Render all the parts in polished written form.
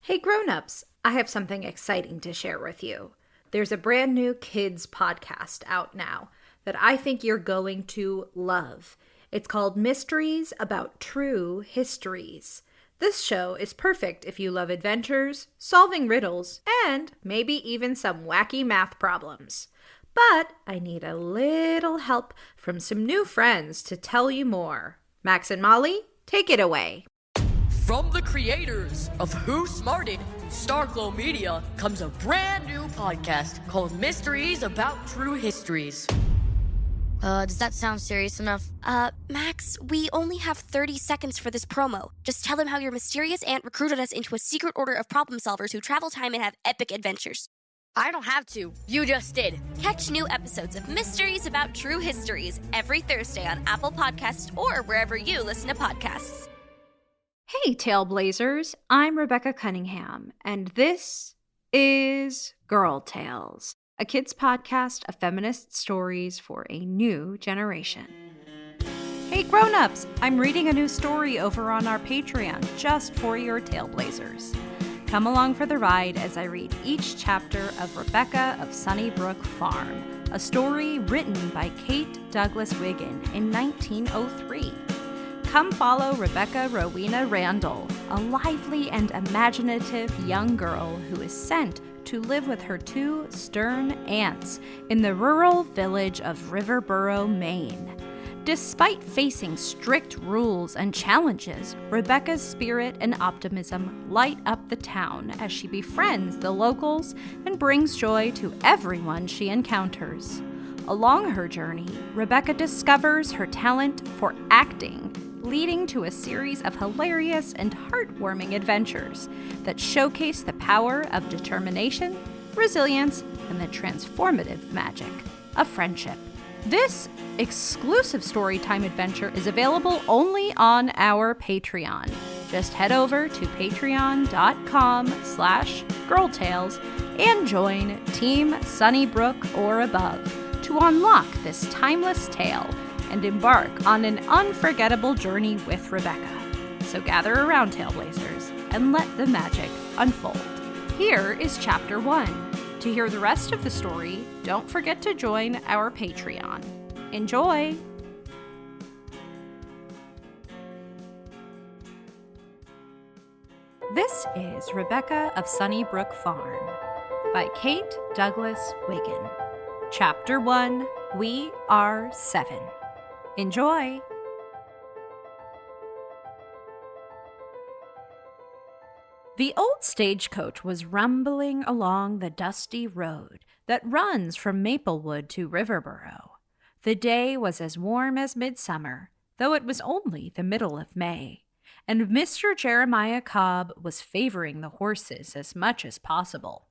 Hey grown-ups, I have something exciting to share with you. There's a brand new kids podcast out now that I think you're going to love. It's called Mysteries About True Histories. This show is perfect if you love adventures, solving riddles, and maybe even some wacky math problems. But I need a little help from some new friends to tell you more. Max and Molly, take it away. From the creators of Who Smarted, Starglow Media, comes a brand new podcast called Mysteries About True Histories. Does that sound serious enough? Max, we only have 30 seconds for this promo. Just tell them how your mysterious aunt recruited us into a secret order of problem solvers who travel time and have epic adventures. I don't have to. You just did. Catch new episodes of Mysteries About True Histories every Thursday on Apple Podcasts or wherever you listen to podcasts. Hey, Tailblazers, I'm Rebecca Cunningham, and this is Girl Tales, a kids' podcast of feminist stories for a new generation. Hey, grown-ups, I'm reading a new story over on our Patreon just for your Tailblazers. Come along for the ride as I read each chapter of Rebecca of Sunnybrook Farm, a story written by Kate Douglas Wiggin in 1903. Come follow Rebecca Rowena Randall, a lively and imaginative young girl who is sent to live with her two stern aunts in the rural village of Riverboro, Maine. Despite facing strict rules and challenges, Rebecca's spirit and optimism light up the town as she befriends the locals and brings joy to everyone she encounters. Along her journey, Rebecca discovers her talent for acting, leading to a series of hilarious and heartwarming adventures that showcase the power of determination, resilience, and the transformative magic of friendship. This exclusive storytime adventure is available only on our Patreon. Just head over to patreon.com/girltales and join Team Sunnybrook or above to unlock this timeless tale and embark on an unforgettable journey with Rebecca. So gather around, Tailblazers, and let the magic unfold. Here is Chapter 1. To hear the rest of the story, don't forget to join our Patreon. Enjoy! This is Rebecca of Sunnybrook Farm by Kate Douglas Wiggin. Chapter 1, We Are 7. Enjoy! The old stagecoach was rumbling along the dusty road that runs from Maplewood to Riverboro. The day was as warm as midsummer, though it was only the middle of May, and Mr. Jeremiah Cobb was favoring the horses as much as possible,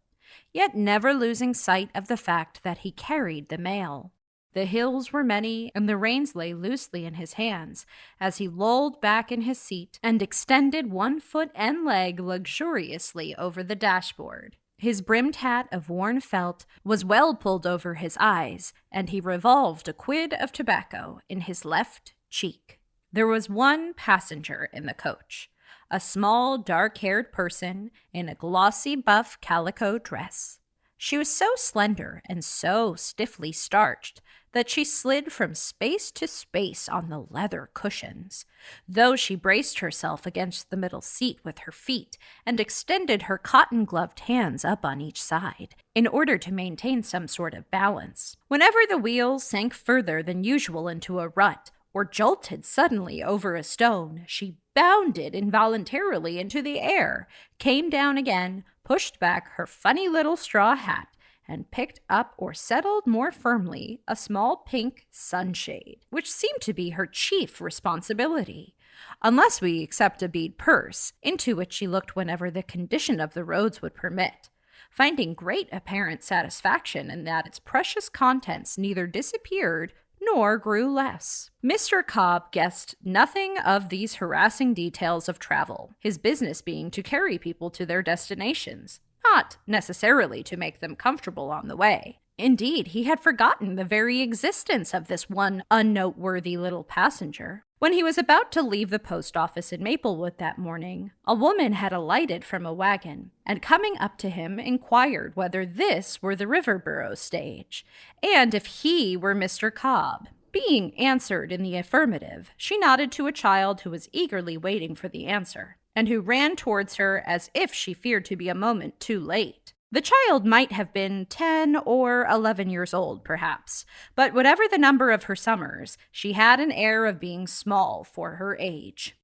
yet never losing sight of the fact that he carried the mail. The hills were many, and the reins lay loosely in his hands as he lolled back in his seat and extended one foot and leg luxuriously over the dashboard. His brimmed hat of worn felt was well pulled over his eyes, and he revolved a quid of tobacco in his left cheek. There was one passenger in the coach, a small, dark-haired person in a glossy buff calico dress. She was so slender and so stiffly starched that she slid from space to space on the leather cushions, though she braced herself against the middle seat with her feet and extended her cotton-gloved hands up on each side, in order to maintain some sort of balance. Whenever the wheels sank further than usual into a rut, or jolted suddenly over a stone, she bounded involuntarily into the air, came down again, pushed back her funny little straw hat, and picked up or settled more firmly a small pink sunshade, which seemed to be her chief responsibility, unless we accept a bead purse, into which she looked whenever the condition of the roads would permit, finding great apparent satisfaction in that its precious contents neither disappeared nor grew less. Mr. Cobb guessed nothing of these harassing details of travel, his business being to carry people to their destinations, not necessarily to make them comfortable on the way. Indeed, he had forgotten the very existence of this one unnoteworthy little passenger. When he was about to leave the post office in Maplewood that morning, a woman had alighted from a wagon and, coming up to him, inquired whether this were the Riverboro stage and if he were Mr. Cobb. Being answered in the affirmative, she nodded to a child who was eagerly waiting for the answer and who ran towards her as if she feared to be a moment too late. The child might have been 10 or 11 years old, perhaps, but whatever the number of her summers, she had an air of being small for her age.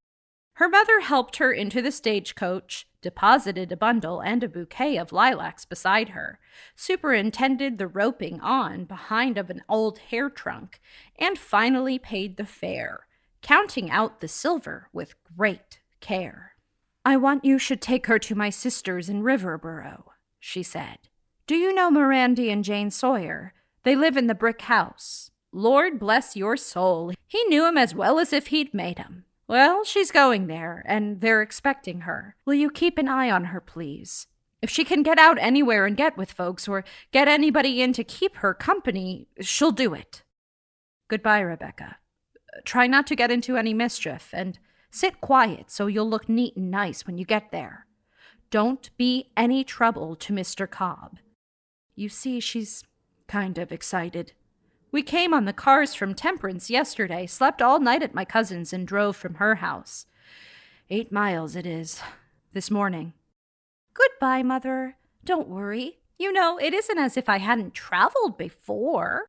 Her mother helped her into the stagecoach, deposited a bundle and a bouquet of lilacs beside her, superintended the roping on behind of an old hair trunk, and finally paid the fare, counting out the silver with great care. "I want you should take her to my sisters in Riverboro," she said. "Do you know Mirandy and Jane Sawyer? They live in the brick house." Lord bless your soul, he knew 'em as well as if he'd made 'em. "Well, she's going there, and they're expecting her. Will you keep an eye on her, please? If she can get out anywhere and get with folks, or get anybody in to keep her company, she'll do it. Goodbye, Rebecca. Try not to get into any mischief, and sit quiet so you'll look neat and nice when you get there. Don't be any trouble to Mr. Cobb. You see, she's kind of excited. We came on the cars from Temperance yesterday, slept all night at my cousin's, and drove from her house. 8 miles it is, this morning." "Goodbye, Mother. Don't worry. You know, it isn't as if I hadn't traveled before."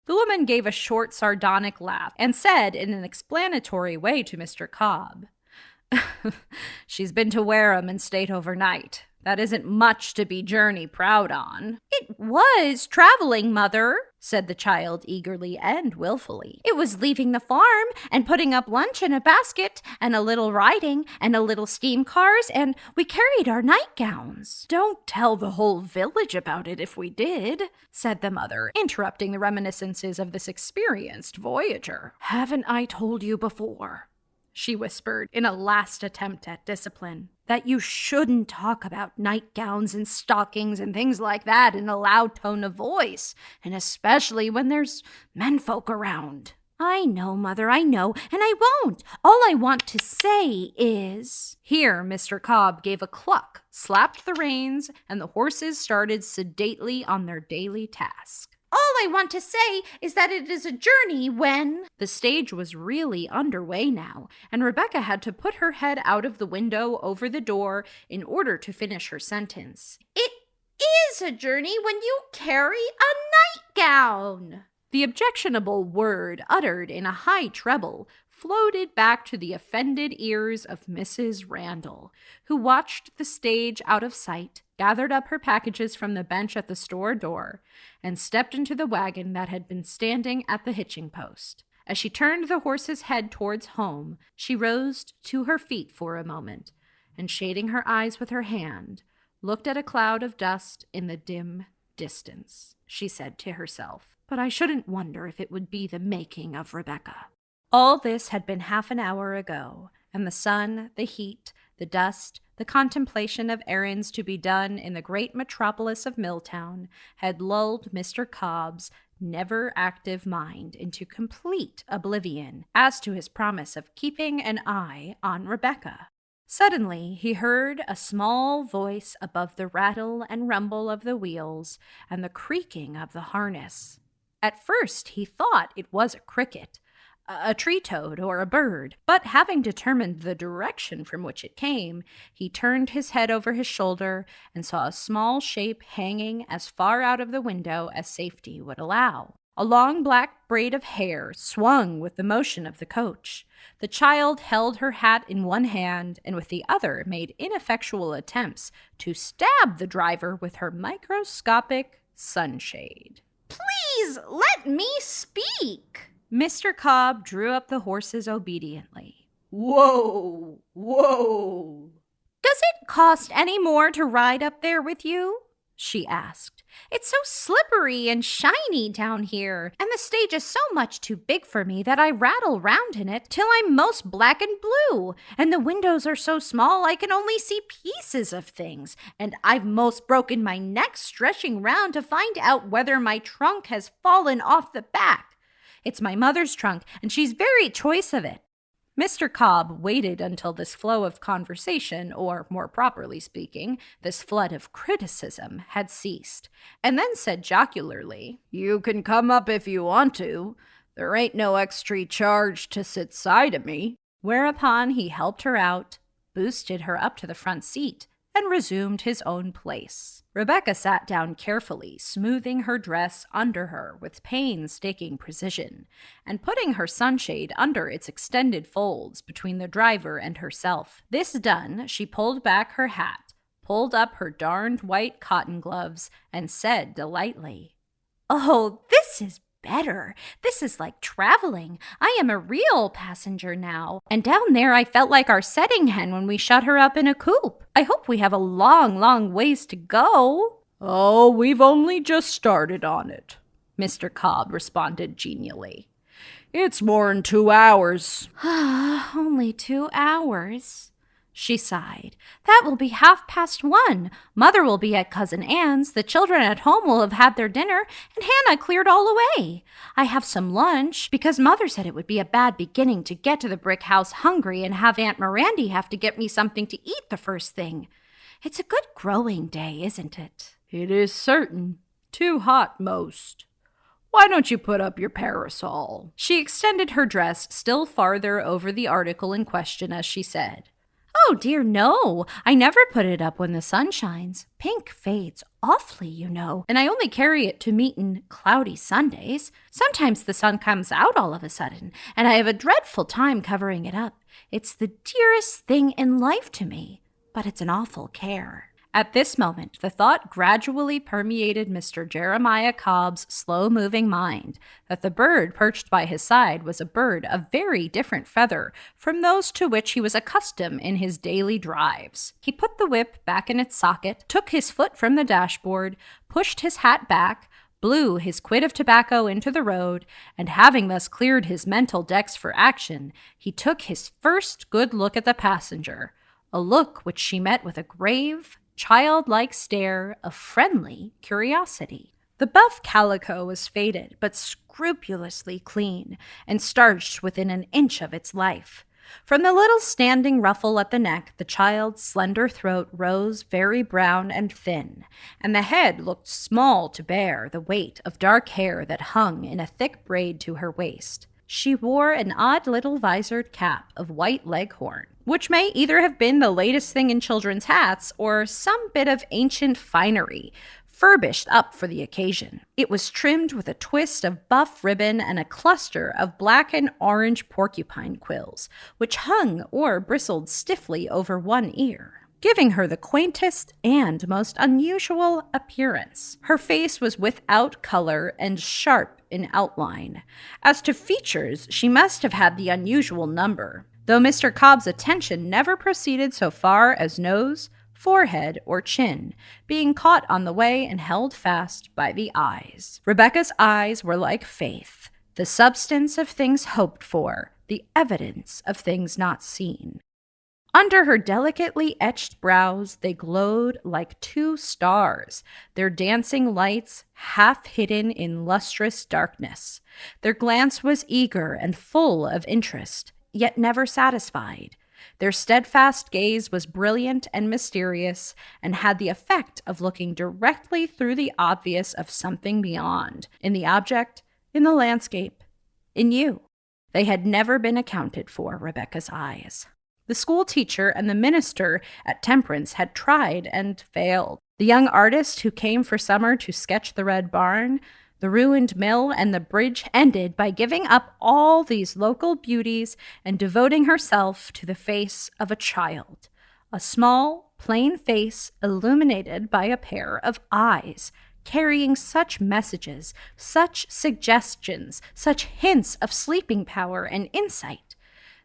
The woman gave a short, sardonic laugh and said in an explanatory way to Mr. Cobb, "She's been to Wareham and stayed overnight. That isn't much to be journey proud on." "It was traveling, Mother," said the child eagerly and willfully. "It was leaving the farm and putting up lunch in a basket, and a little riding, and a little steam cars, and we carried our nightgowns." "Don't tell the whole village about it if we did," said the mother, interrupting the reminiscences of this experienced voyager. "Haven't I told you before," she whispered in a last attempt at discipline, "that you shouldn't talk about nightgowns and stockings and things like that in a loud tone of voice, and especially when there's menfolk around?" "I know, Mother, I know, and I won't. All I want to say is—" Here Mr. Cobb gave a cluck, slapped the reins, and the horses started sedately on their daily task. "All I want to say is that it is a journey when—" The stage was really underway now, and Rebecca had to put her head out of the window over the door in order to finish her sentence. "It is a journey when you carry a nightgown." The objectionable word, uttered in a high treble, floated back to the offended ears of Mrs. Randall, who watched the stage out of sight, gathered up her packages from the bench at the store door, and stepped into the wagon that had been standing at the hitching post. As she turned the horse's head towards home, she rose to her feet for a moment, and shading her eyes with her hand, looked at a cloud of dust in the dim distance. She said to herself, "But I shouldn't wonder if it would be the making of Rebecca." All this had been half an hour ago, and the sun, the heat, the dust, the contemplation of errands to be done in the great metropolis of Milltown had lulled Mr. Cobb's never-active mind into complete oblivion as to his promise of keeping an eye on Rebecca. Suddenly, he heard a small voice above the rattle and rumble of the wheels and the creaking of the harness. At first, he thought it was a cricket, a tree toad, or a bird, but having determined the direction from which it came, he turned his head over his shoulder and saw a small shape hanging as far out of the window as safety would allow. A long black braid of hair swung with the motion of the coach. The child held her hat in one hand and with the other made ineffectual attempts to stab the driver with her microscopic sunshade. "Please let me speak!" Mr. Cobb drew up the horses obediently. "Whoa, whoa. Does it cost any more to ride up there with you?" she asked. "It's so slippery and shiny down here, and the stage is so much too big for me that I rattle round in it till I'm most black and blue, and the windows are so small I can only see pieces of things, and I've most broken my neck stretching round to find out whether my trunk has fallen off the back. It's my mother's trunk, and she's very choice of it. Mr. Cobb waited until this flow of conversation, or more properly speaking, this flood of criticism, had ceased, and then said jocularly, "You can come up if you want to. There ain't no extra charge to sit side of me." Whereupon he helped her out, boosted her up to the front seat, and resumed his own place. Rebecca sat down carefully, smoothing her dress under her with painstaking precision, and putting her sunshade under its extended folds between the driver and herself. This done, she pulled back her hat, pulled up her darned white cotton gloves, and said delightedly, "Oh, this is better. This is like traveling. I am a real passenger now. And down there I felt like our setting hen when we shut her up in a coop. I hope we have a long, long ways to go." "Oh, we've only just started on it," Mr. Cobb responded genially. "It's more'n 2 hours. "Only 2 hours," she sighed. "That will be 1:30. Mother will be at Cousin Anne's, the children at home will have had their dinner, and Hannah cleared all away. I have some lunch, because Mother said it would be a bad beginning to get to the brick house hungry and have Aunt Mirandy have to get me something to eat the first thing. It's a good growing day, isn't it?" "It is certain. Too hot, most. Why don't you put up your parasol?" She extended her dress still farther over the article in question as she said, "Oh, dear, no. I never put it up when the sun shines. Pink fades awfully, you know, and I only carry it to meetin' cloudy Sundays. Sometimes the sun comes out all of a sudden, and I have a dreadful time covering it up. It's the dearest thing in life to me, but it's an awful care." At this moment, the thought gradually permeated Mr. Jeremiah Cobb's slow-moving mind that the bird perched by his side was a bird of very different feather from those to which he was accustomed in his daily drives. He put the whip back in its socket, took his foot from the dashboard, pushed his hat back, blew his quid of tobacco into the road, and having thus cleared his mental decks for action, he took his first good look at the passenger, a look which she met with a grave, childlike stare of friendly curiosity. The buff calico was faded, but scrupulously clean, and starched within an inch of its life. From the little standing ruffle at the neck, the child's slender throat rose very brown and thin, and the head looked small to bear the weight of dark hair that hung in a thick braid to her waist. She wore an odd little visored cap of white leghorn, which may either have been the latest thing in children's hats or some bit of ancient finery, furbished up for the occasion. It was trimmed with a twist of buff ribbon and a cluster of black and orange porcupine quills, which hung or bristled stiffly over one ear, giving her the quaintest and most unusual appearance. Her face was without color and sharp in outline. As to features, she must have had the unusual number, though Mr. Cobb's attention never proceeded so far as nose, forehead, or chin, being caught on the way and held fast by the eyes. Rebecca's eyes were like faith, the substance of things hoped for, the evidence of things not seen. Under her delicately etched brows, they glowed like 2 stars, their dancing lights half hidden in lustrous darkness. Their glance was eager and full of interest, yet never satisfied. Their steadfast gaze was brilliant and mysterious, and had the effect of looking directly through the obvious of something beyond, in the object, in the landscape, in you. They had never been accounted for, Rebecca's eyes. The school teacher and the minister at Temperance had tried and failed. The young artist who came for summer to sketch the Red Barn, the ruined mill, and the bridge ended by giving up all these local beauties and devoting herself to the face of a child, a small, plain face illuminated by a pair of eyes, carrying such messages, such suggestions, such hints of sleeping power and insight,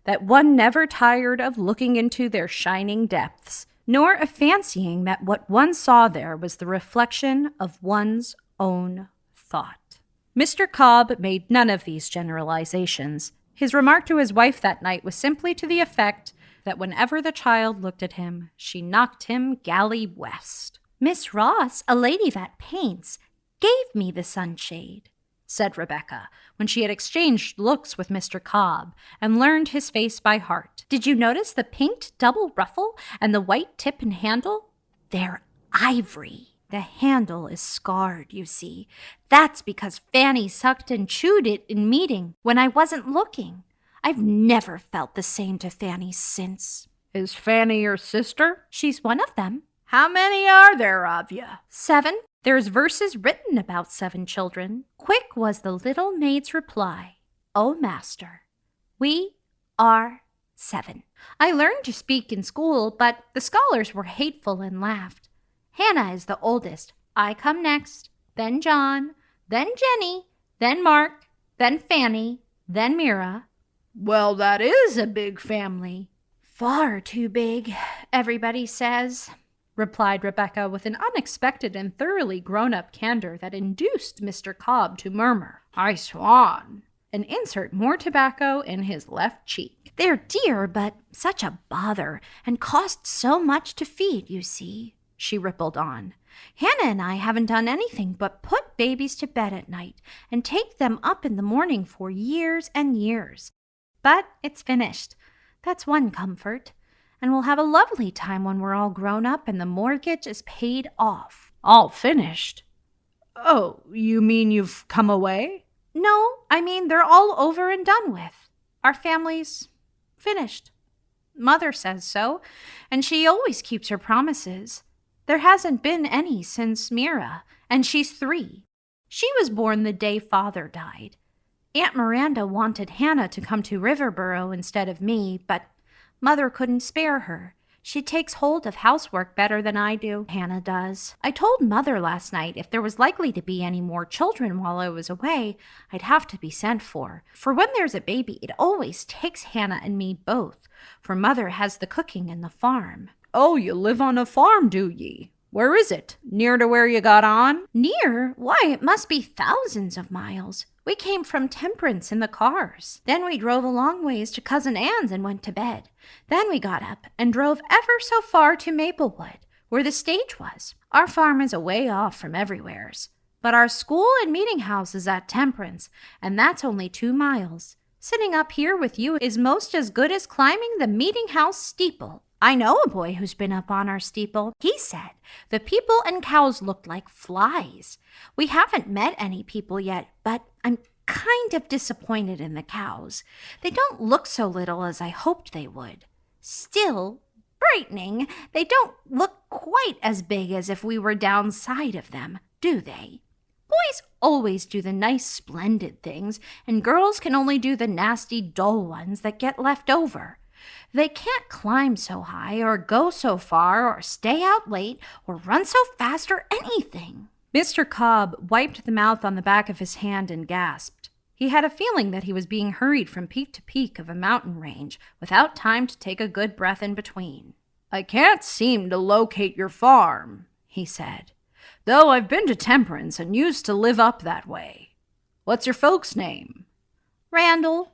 that one never tired of looking into their shining depths, nor of fancying that what one saw there was the reflection of one's own thought. Mr. Cobb made none of these generalizations. His remark to his wife that night was simply to the effect that whenever the child looked at him, she knocked him galley west. "Miss Ross, a lady that paints, gave me the sunshade," said Rebecca, when she had exchanged looks with Mr. Cobb and learned his face by heart. "Did you notice the pinked double ruffle and the white tip and handle? They're ivory. The handle is scarred, you see. That's because Fanny sucked and chewed it in meeting when I wasn't looking. I've never felt the same to Fanny since." "Is Fanny your sister?" "She's one of them." "How many are there of you?" "7. There's verses written about 7 children." Quick was the little maid's reply. "Oh, master, we are 7. I learned to speak in school, but the scholars were hateful and laughed. Hannah is the oldest. I come next, then John, then Jenny, then Mark, then Fanny, then Mira." "Well, that is a big family." "Far too big, everybody says," replied Rebecca with an unexpected and thoroughly grown-up candor that induced Mr. Cobb to murmur, "I swan," and insert more tobacco in his left cheek. "They're dear, but such a bother, and cost so much to feed, you see," she rippled on. "Hannah and I haven't done anything but put babies to bed at night and take them up in the morning for years and years. But it's finished. That's one comfort. And we'll have a lovely time when we're all grown up and the mortgage is paid off." "All finished? Oh, you mean you've come away?" "No, I mean they're all over and done with. Our family's finished. Mother says so, and she always keeps her promises. There hasn't been any since Mira, and she's 3. She was born the day Father died. Aunt Miranda wanted Hannah to come to Riverboro instead of me, but Mother couldn't spare her. She takes hold of housework better than I do, Hannah does. I told Mother last night if there was likely to be any more children while I was away, I'd have to be sent for. For when there's a baby, it always takes Hannah and me both, for Mother has the cooking and the farm." "Oh, you live on a farm, do ye? Where is it? Near to where you got on?" "Near? Why, it must be thousands of miles. We came from Temperance in the cars. Then we drove a long ways to Cousin Anne's and went to bed. Then we got up and drove ever so far to Maplewood, where the stage was. Our farm is a way off from everywheres. But our school and meeting house is at Temperance, and that's only 2 miles. Sitting up here with you is most as good as climbing the meeting house steeple. I know a boy who's been up on our steeple. He said the people and cows looked like flies. We haven't met any people yet, but I'm kind of disappointed in the cows. They don't look so little as I hoped they would. Still, brightening, they don't look quite as big as if we were downside of them, do they? Boys always do the nice, splendid things, and girls can only do the nasty, dull ones that get left over. They can't climb so high, or go so far, or stay out late, or run so fast, or anything." Mr. Cobb wiped the mouth on the back of his hand and gasped. He had a feeling that he was being hurried from peak to peak of a mountain range without time to take a good breath in between. "I can't seem to locate your farm," he said, "though I've been to Temperance and used to live up that way. What's your folks' name?" "Randall.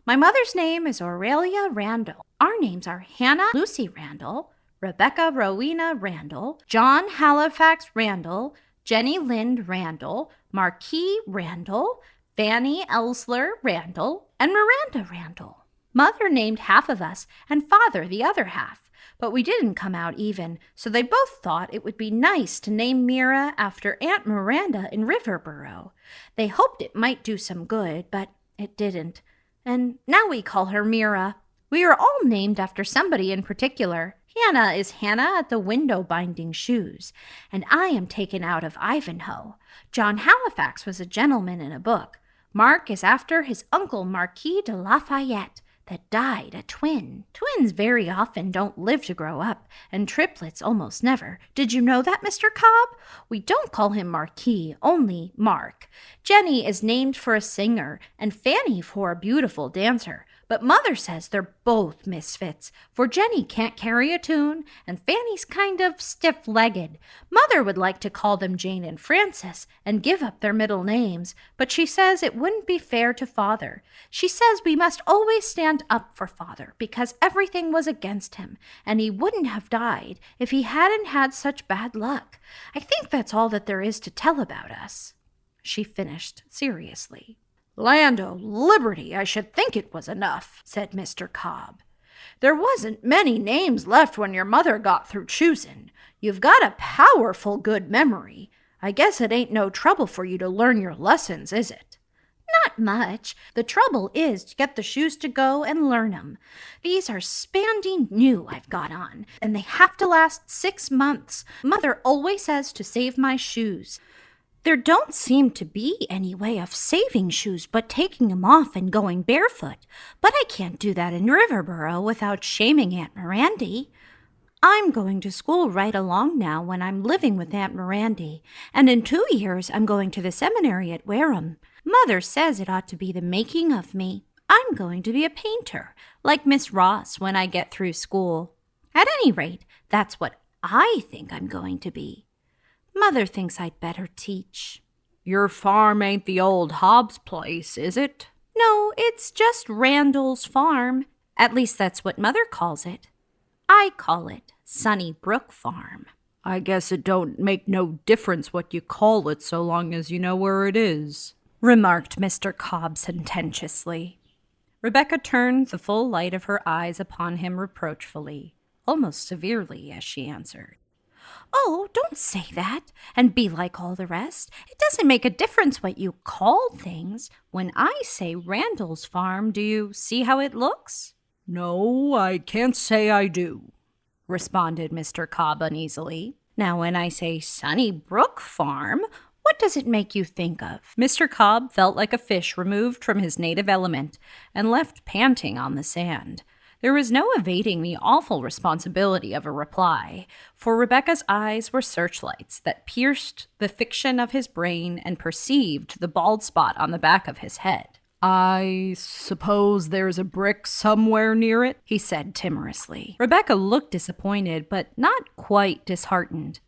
My mother's name is Aurelia Randall. Our names are Hannah Lucy Randall, Rebecca Rowena Randall, John Halifax Randall, Jenny Lind Randall, Marquis Randall, Fanny Ellsler Randall, and Miranda Randall. Mother named half of us and Father the other half, but we didn't come out even, so they both thought it would be nice to name Mira after Aunt Miranda in Riverboro. They hoped it might do some good, but it didn't. And now we call her Mira. We are all named after somebody in particular. Hannah is Hannah at the window binding shoes, and I am taken out of Ivanhoe. John Halifax was a gentleman in a book. Mark is after his uncle Marquis de Lafayette, that died a twin. Twins very often don't live to grow up, and triplets almost never. Did you know that, Mr. Cobb? We don't call him Marquis, only Mark. Jenny is named for a singer, and Fanny for a beautiful dancer. But Mother says they're both misfits, for Jenny can't carry a tune, and Fanny's kind of stiff-legged. Mother would like to call them Jane and Frances and give up their middle names, but she says it wouldn't be fair to Father. She says we must always stand up for Father, because everything was against him, and he wouldn't have died if he hadn't had such bad luck. I think that's all that there is to tell about us." she finished seriously. "Land o' Liberty, I should think it was enough," said Mr. Cobb. "There wasn't many names left when your mother got through choosing. You've got a powerful good memory. I guess it ain't no trouble for you to learn your lessons, is it?" "Not much. The trouble is to get the shoes to go and learn 'em. These are spandy new I've got on, and they have to last 6 months. Mother always says to save my shoes. There don't seem to be any way of saving shoes but taking 'em off and going barefoot. But I can't do that in Riverboro without shaming Aunt Mirandy. I'm going to school right along now when I'm living with Aunt Mirandy, and in 2 years I'm going to the seminary at Wareham. Mother says it ought to be the making of me. I'm going to be a painter, like Miss Ross when I get through school. At any rate, that's what I think I'm going to be. Mother thinks I'd better teach." "Your farm ain't the old Hobbs place, is it?" "No, it's just Randall's farm. At least that's what Mother calls it. I call it Sunnybrook Farm." "I guess it don't make no difference what you call it so long as you know where it is," remarked Mr. Cobb sententiously. Rebecca turned the full light of her eyes upon him reproachfully, almost severely, as she answered. "Oh, don't say that, and be like all the rest. It doesn't make a difference what you call things. When I say Randall's farm, do you see how it looks?" "No, I can't say I do," responded Mr. Cobb uneasily. "Now, when I say Sunnybrook Farm, what does it make you think of?" Mr. Cobb felt like a fish removed from his native element and left panting on the sand. There was no evading the awful responsibility of a reply, for Rebecca's eyes were searchlights that pierced the fiction of his brain and perceived the bald spot on the back of his head. "I suppose there's a brick somewhere near it," he said timorously. Rebecca looked disappointed, but not quite disheartened.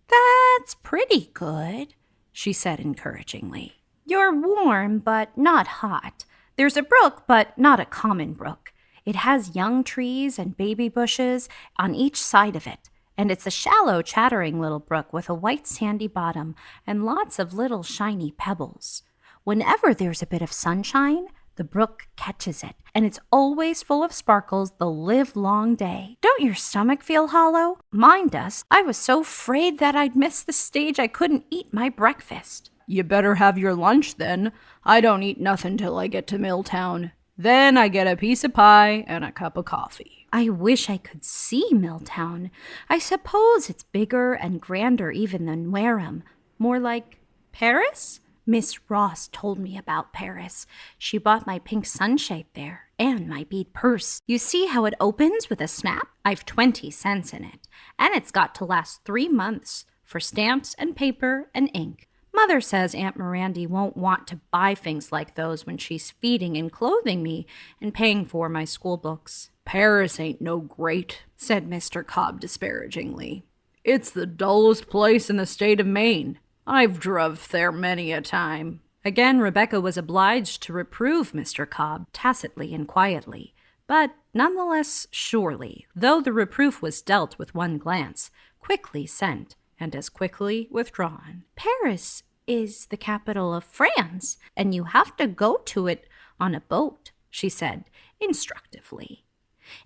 "That's pretty good," she said encouragingly. "You're warm, but not hot. There's a brook, but not a common brook. It has young trees and baby bushes on each side of it, and it's a shallow, chattering little brook with a white sandy bottom and lots of little shiny pebbles. Whenever there's a bit of sunshine, the brook catches it, and it's always full of sparkles the livelong day. Don't your stomach feel hollow? Mine does. I was so afraid that I'd miss the stage I couldn't eat my breakfast." "You better have your lunch then. I don't eat nothing till I get to Milltown. Then I get a piece of pie and a cup of coffee." "I wish I could see Milltown. I suppose it's bigger and grander even than Wareham. More like Paris? Miss Ross told me about Paris. She bought my pink sunshade there and my bead purse. You see how it opens with a snap? I've 20 cents in it, and it's got to last 3 months for stamps and paper and ink. Mother says Aunt Mirandy won't want to buy things like those when she's feeding and clothing me and paying for my school books." "Paris ain't no great," said Mr. Cobb disparagingly. "It's the dullest place in the state of Maine. I've druv there many a time." Again, Rebecca was obliged to reprove Mr. Cobb tacitly and quietly, but nonetheless surely, though the reproof was dealt with one glance, quickly sent, and as quickly withdrawn. "Paris is the capital of France, and you have to go to it on a boat," she said instructively.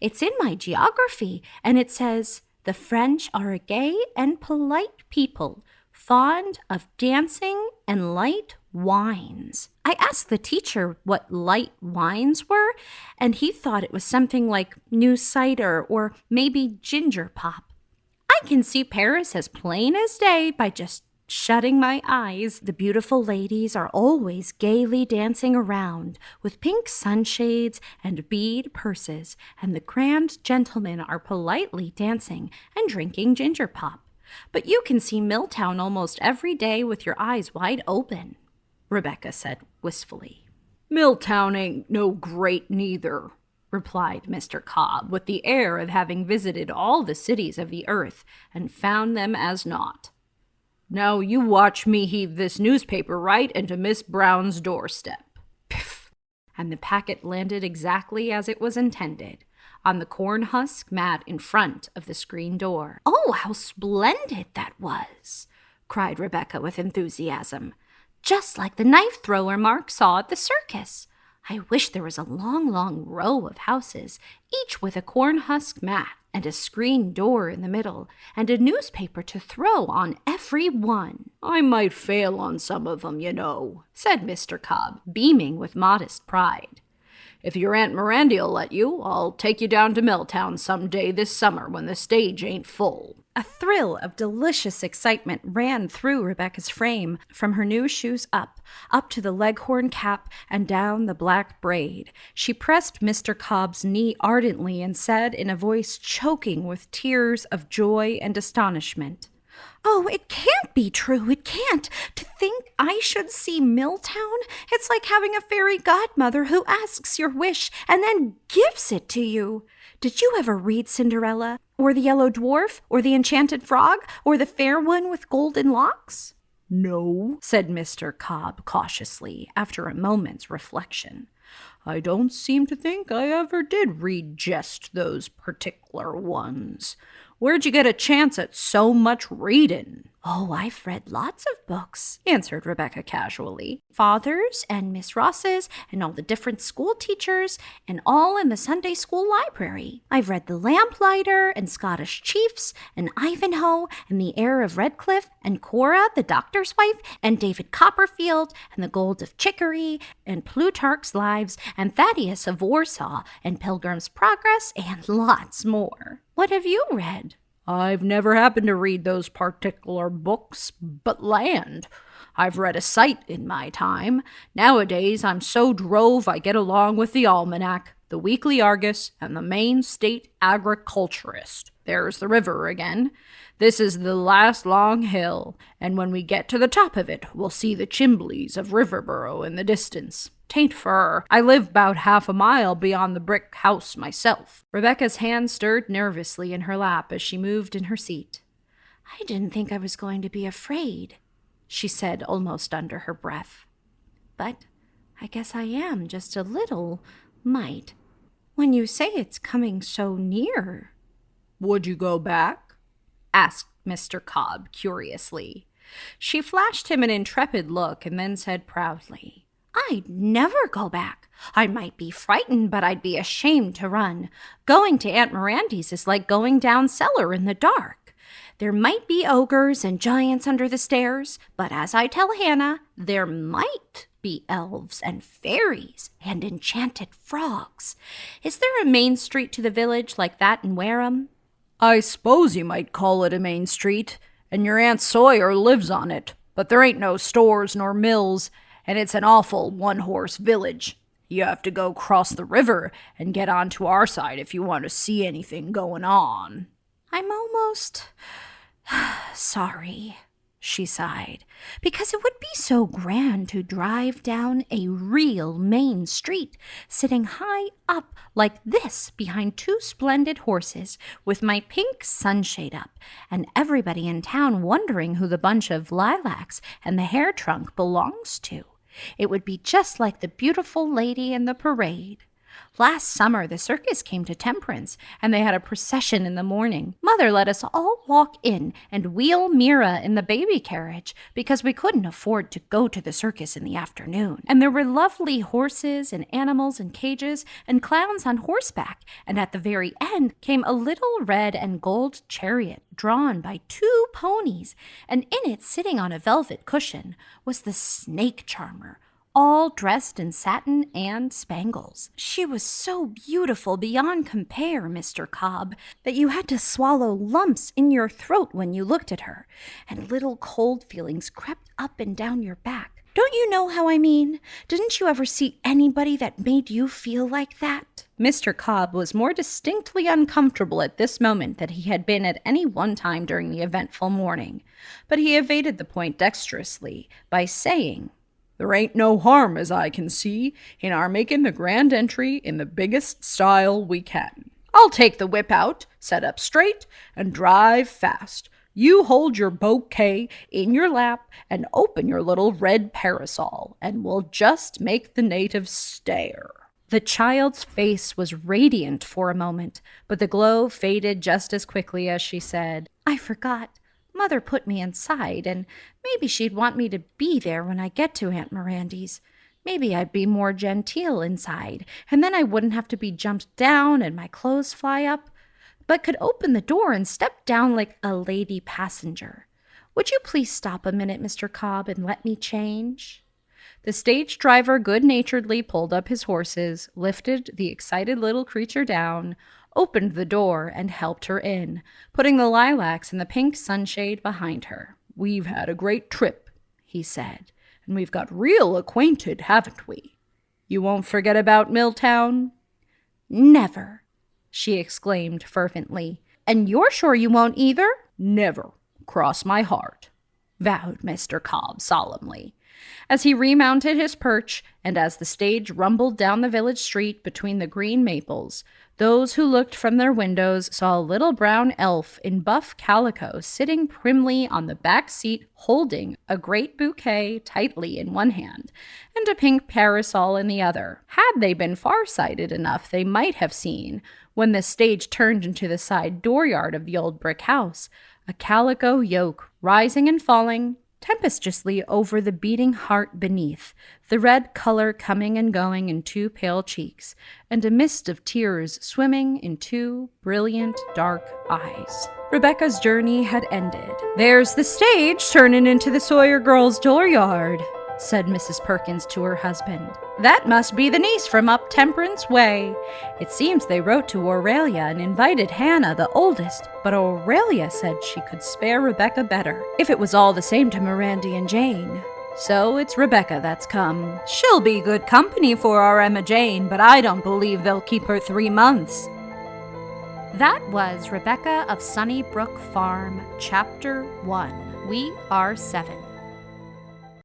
"It's in my geography, and it says, 'The French are a gay and polite people, fond of dancing and light wines.' I asked the teacher what light wines were, and he thought it was something like new cider or maybe ginger pop. I can see Paris as plain as day by just shutting my eyes. The beautiful ladies are always gaily dancing around with pink sunshades and bead purses, and the grand gentlemen are politely dancing and drinking ginger pop. But you can see Milltown almost every day with your eyes wide open," Rebecca said wistfully. "Milltown ain't no great neither," replied Mr. Cobb, with the air of having visited all the cities of the earth and found them as naught. "Now you watch me heave this newspaper right into Miss Brown's doorstep." Piff! And the packet landed exactly as it was intended, on the corn husk mat in front of the screen door. "Oh, how splendid that was!" cried Rebecca with enthusiasm. just like the knife thrower Mark saw at the circus. I wish there was a long, long row of houses, each with a corn husk mat and a screen door in the middle, and a newspaper to throw on every one." "I might fail on some of them, you know," said Mr. Cobb, beaming with modest pride. "If your Aunt Mirandy'll let you, I'll take you down to Milltown some day this summer when the stage ain't full." A thrill of delicious excitement ran through Rebecca's frame, from her new shoes up to the leghorn cap and down the black braid. She pressed Mr. Cobb's knee ardently and said in a voice choking with tears of joy and astonishment, "Oh, it can't be true, it can't. To think I should see Milltown? It's like having a fairy godmother who asks your wish and then gives it to you. Did you ever read Cinderella, or the Yellow Dwarf, or the Enchanted Frog, or the Fair One with Golden Locks?" "No," said Mr. Cobb cautiously, after a moment's reflection. "I don't seem to think I ever did read just those particular ones. Where'd you get a chance at so much reading?" "Oh, I've read lots of books," answered Rebecca casually. "Father's and Miss Ross's and all the different school teachers and all in the Sunday school library. I've read The Lamplighter and Scottish Chiefs and Ivanhoe and The Heir of Redcliffe and Cora, the doctor's wife, and David Copperfield and The Gold of Chicory and Plutarch's Lives and Thaddeus of Warsaw and Pilgrim's Progress and lots more. What have you read?" "I've never happened to read those particular books, but land. I've read a sight in my time. Nowadays, I'm so drove I get along with the Almanac, the Weekly Argus, and the Maine State Agriculturist. There's the river again. This is the last long hill, and when we get to the top of it, we'll see the chimbleys of Riverboro in the distance. 'Tain't fur. I live 'bout half a mile beyond the brick house myself." Rebecca's hand stirred nervously in her lap as she moved in her seat. "I didn't think I was going to be afraid," she said almost under her breath. "But I guess I am just a little mite. When you say it's coming so near." "Would you go back?" asked Mr. Cobb curiously. She flashed him an intrepid look and then said proudly, "I'd never go back. I might be frightened, but I'd be ashamed to run. Going to Aunt Mirandy's is like going down cellar in the dark. There might be ogres and giants under the stairs, but as I tell Hannah, there might be elves and fairies and enchanted frogs. Is there a main street to the village like that in Wareham?" "I s'pose you might call it a main street, and your Aunt Sawyer lives on it, but there ain't no stores nor mills, and it's an awful one-horse village. You have to go cross the river and get on to our side if you want to see anything going on." "I'm almost sorry," she sighed, "because it would be so grand to drive down a real main street, sitting high up like this behind two splendid horses, with my pink sunshade up, and everybody in town wondering who the bunch of lilacs and the hair trunk belongs to. It would be just like the beautiful lady in the parade. Last summer, the circus came to Temperance, and they had a procession in the morning. Mother let us all walk in and wheel Mira in the baby carriage because we couldn't afford to go to the circus in the afternoon. And there were lovely horses and animals in cages and clowns on horseback, and at the very end came a little red and gold chariot drawn by two ponies, and in it, sitting on a velvet cushion, was the snake charmer, all dressed in satin and spangles. She was so beautiful beyond compare, Mr. Cobb, that you had to swallow lumps in your throat when you looked at her, and little cold feelings crept up and down your back. Don't you know how I mean? Didn't you ever see anybody that made you feel like that?" Mr. Cobb was more distinctly uncomfortable at this moment than he had been at any one time during the eventful morning, but he evaded the point dexterously by saying, "There ain't no harm, as I can see, in our making the grand entry in the biggest style we can. I'll take the whip out, set up straight, and drive fast. You hold your bouquet in your lap and open your little red parasol, and we'll just make the natives stare." The child's face was radiant for a moment, but the glow faded just as quickly as she said, "I forgot. Mother put me inside, and maybe she'd want me to be there when I get to Aunt Mirandy's. Maybe I'd be more genteel inside, and then I wouldn't have to be jumped down and my clothes fly up, but could open the door and step down like a lady passenger. Would you please stop a minute, Mr. Cobb, and let me change?" The stage driver good-naturedly pulled up his horses, lifted the excited little creature down, opened the door, and helped her in, putting the lilacs and the pink sunshade behind her. "We've had a great trip," he said, "and we've got real acquainted, haven't we? You won't forget about Milltown?" "Never," she exclaimed fervently. "And you're sure you won't either?" "Never. Cross my heart," vowed Mr. Cobb solemnly, as he remounted his perch, and as the stage rumbled down the village street between the green maples, those who looked from their windows saw a little brown elf in buff calico sitting primly on the back seat, holding a great bouquet tightly in one hand and a pink parasol in the other. Had they been far-sighted enough, they might have seen, when the stage turned into the side dooryard of the old brick house, a calico yoke rising and falling tempestuously over the beating heart beneath, the red color coming and going in two pale cheeks, and a mist of tears swimming in two brilliant dark eyes. Rebecca's journey had ended. "There's the stage turning into the Sawyer girls' dooryard," said Mrs. Perkins to her husband. "That must be the niece from up Temperance Way. It seems they wrote to Aurelia and invited Hannah, the oldest, but Aurelia said she could spare Rebecca better, if it was all the same to Mirandy and Jane. So it's Rebecca that's come. She'll be good company for our Emma Jane, but I don't believe they'll keep her 3 months." That was Rebecca of Sunnybrook Farm, Chapter 1. We Are 7.